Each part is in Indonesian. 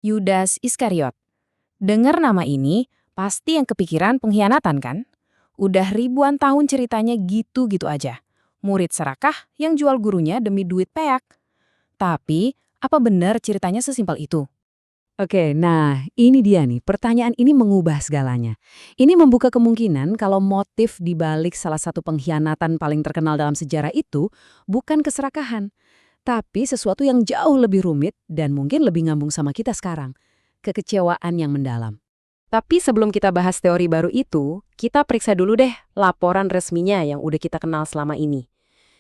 Yudas Iskariot. Dengar nama ini, pasti yang kepikiran pengkhianatan kan? Udah ribuan tahun ceritanya gitu-gitu aja. Murid serakah yang jual gurunya demi duit peak. Tapi, apa benar ceritanya sesimpel itu? Oke, nah ini dia nih, pertanyaan ini mengubah segalanya. Ini membuka kemungkinan kalau motif di balik salah satu pengkhianatan paling terkenal dalam sejarah itu bukan keserakahan, tapi sesuatu yang jauh lebih rumit dan mungkin lebih ngambung sama kita sekarang. Kekecewaan yang mendalam. Tapi sebelum kita bahas teori baru itu, kita periksa dulu deh laporan resminya yang udah kita kenal selama ini.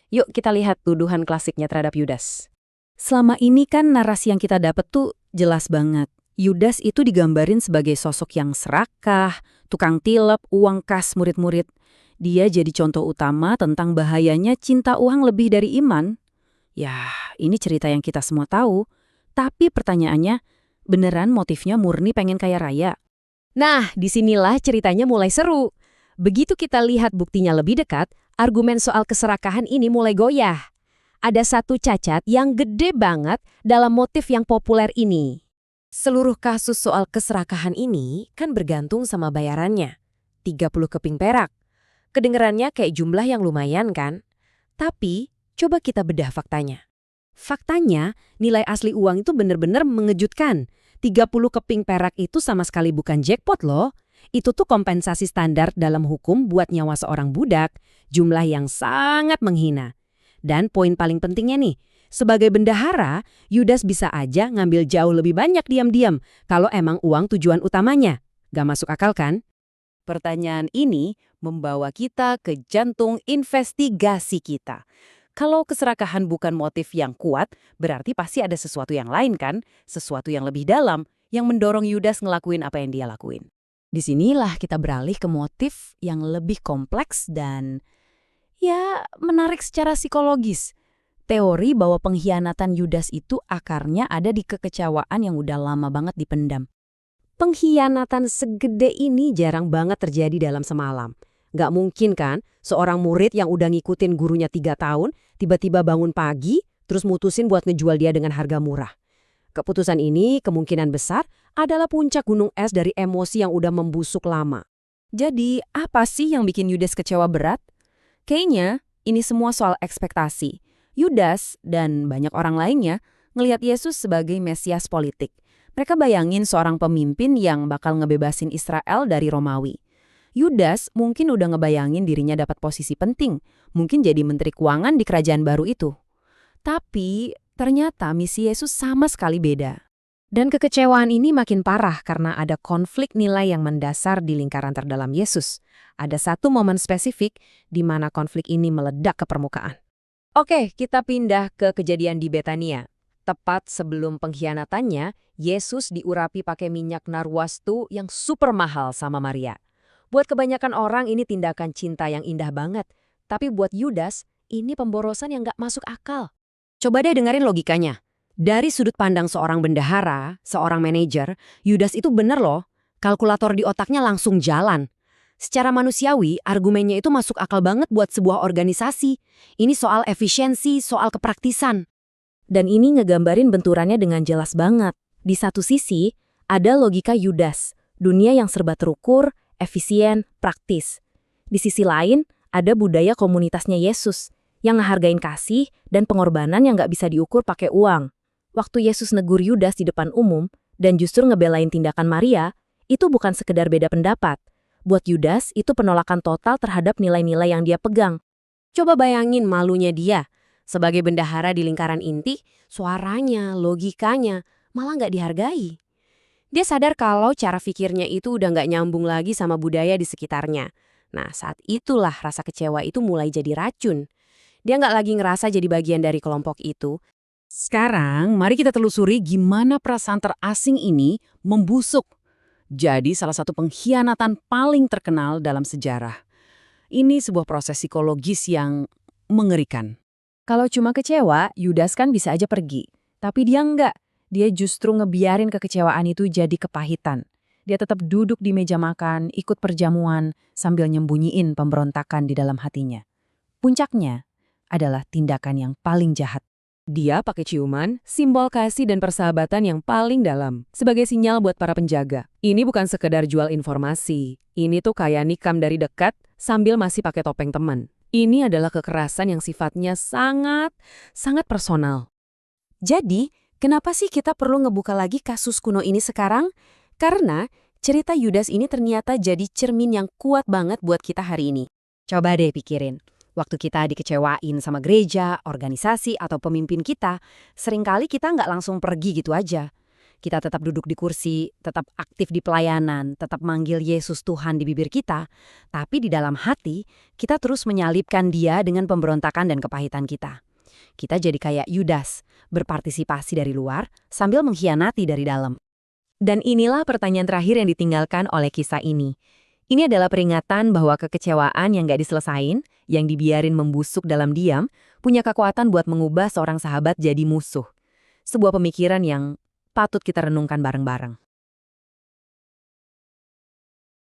Yuk kita lihat tuduhan klasiknya terhadap Yudas. Selama ini kan narasi yang kita dapat tuh jelas banget. Yudas itu digambarin sebagai sosok yang serakah, tukang tilep, uang kas murid-murid. Dia jadi contoh utama tentang bahayanya cinta uang lebih dari iman. Ya, ini cerita yang kita semua tahu. Tapi pertanyaannya, beneran motifnya murni pengen kaya raya? Nah, disinilah ceritanya mulai seru. Begitu kita lihat buktinya lebih dekat, argumen soal keserakahan ini mulai goyah. Ada satu cacat yang gede banget dalam motif yang populer ini. Seluruh kasus soal keserakahan ini kan bergantung sama bayarannya. 30 keping perak. Kedengerannya kayak jumlah yang lumayan kan? Tapi, coba kita bedah faktanya. Faktanya, nilai asli uang itu benar-benar mengejutkan. 30 keping perak itu sama sekali bukan jackpot loh. Itu tuh kompensasi standar dalam hukum buat nyawa seorang budak, jumlah yang sangat menghina. Dan poin paling pentingnya nih, sebagai bendahara, Yudas bisa aja ngambil jauh lebih banyak diam-diam kalau emang uang tujuan utamanya. Gak masuk akal kan? Pertanyaan ini membawa kita ke jantung investigasi kita. Kalau keserakahan bukan motif yang kuat, berarti pasti ada sesuatu yang lain kan? Sesuatu yang lebih dalam, yang mendorong Yudas ngelakuin apa yang dia lakuin. Disinilah kita beralih ke motif yang lebih kompleks dan ya menarik secara psikologis. Teori bahwa pengkhianatan Yudas itu akarnya ada di kekecewaan yang udah lama banget dipendam. Pengkhianatan segede ini jarang banget terjadi dalam semalam. Gak mungkin kan seorang murid yang udah ngikutin gurunya 3 tahun, tiba-tiba bangun pagi, terus mutusin buat ngejual dia dengan harga murah. Keputusan ini kemungkinan besar adalah puncak gunung es dari emosi yang udah membusuk lama. Jadi, apa sih yang bikin Yudas kecewa berat? Kayaknya, ini semua soal ekspektasi. Yudas dan banyak orang lainnya ngelihat Yesus sebagai Mesias politik. Mereka bayangin seorang pemimpin yang bakal ngebebasin Israel dari Romawi. Yudas mungkin udah ngebayangin dirinya dapat posisi penting, mungkin jadi menteri keuangan di kerajaan baru itu. Tapi ternyata misi Yesus sama sekali beda. Dan kekecewaan ini makin parah karena ada konflik nilai yang mendasar di lingkaran terdalam Yesus. Ada satu momen spesifik di mana konflik ini meledak ke permukaan. Oke, kita pindah ke kejadian di Betania. Tepat sebelum pengkhianatannya, Yesus diurapi pakai minyak narwastu yang super mahal sama Maria. Buat kebanyakan orang ini tindakan cinta yang indah banget. Tapi buat Yudas, ini pemborosan yang gak masuk akal. Coba deh dengerin logikanya. Dari sudut pandang seorang bendahara, seorang manajer, Yudas itu bener loh. Kalkulator di otaknya langsung jalan. Secara manusiawi, argumennya itu masuk akal banget buat sebuah organisasi. Ini soal efisiensi, soal kepraktisan. Dan ini ngegambarin benturannya dengan jelas banget. Di satu sisi, ada logika Yudas, dunia yang serba terukur, efisien, praktis. Di sisi lain, ada budaya komunitasnya Yesus, yang ngehargain kasih dan pengorbanan yang gak bisa diukur pakai uang. Waktu Yesus negur Yudas di depan umum, dan justru ngebelain tindakan Maria, itu bukan sekedar beda pendapat. Buat Yudas, itu penolakan total terhadap nilai-nilai yang dia pegang. Coba bayangin malunya dia. Sebagai bendahara di lingkaran inti, suaranya, logikanya, malah nggak dihargai. Dia sadar kalau cara pikirnya itu udah nggak nyambung lagi sama budaya di sekitarnya. Nah, saat itulah rasa kecewa itu mulai jadi racun. Dia nggak lagi ngerasa jadi bagian dari kelompok itu. Sekarang, mari kita telusuri gimana perasaan terasing ini membusuk. Jadi salah satu pengkhianatan paling terkenal dalam sejarah. Ini sebuah proses psikologis yang mengerikan. Kalau cuma kecewa, Yudas kan bisa aja pergi. Tapi dia enggak. Dia justru ngebiarin kekecewaan itu jadi kepahitan. Dia tetap duduk di meja makan, ikut perjamuan, sambil nyembunyiin pemberontakan di dalam hatinya. Puncaknya adalah tindakan yang paling jahat. Dia pakai ciuman, simbol kasih dan persahabatan yang paling dalam, sebagai sinyal buat para penjaga. Ini bukan sekedar jual informasi. Ini tuh kayak nikam dari dekat sambil masih pakai topeng teman. Ini adalah kekerasan yang sifatnya sangat personal. Jadi, kenapa sih kita perlu ngebuka lagi kasus kuno ini sekarang? Karena cerita Yudas ini ternyata jadi cermin yang kuat banget buat kita hari ini. Coba deh pikirin. Waktu kita dikecewain sama gereja, organisasi, atau pemimpin kita, seringkali kita nggak langsung pergi gitu aja. Kita tetap duduk di kursi, tetap aktif di pelayanan, tetap manggil Yesus Tuhan di bibir kita, tapi di dalam hati, kita terus menyalibkan Dia dengan pemberontakan dan kepahitan kita. Kita jadi kayak Yudas, berpartisipasi dari luar sambil mengkhianati dari dalam. Dan inilah pertanyaan terakhir yang ditinggalkan oleh kisah ini. Ini adalah peringatan bahwa kekecewaan yang gak diselesain, yang dibiarin membusuk dalam diam, punya kekuatan buat mengubah seorang sahabat jadi musuh. Sebuah pemikiran yang patut kita renungkan bareng-bareng.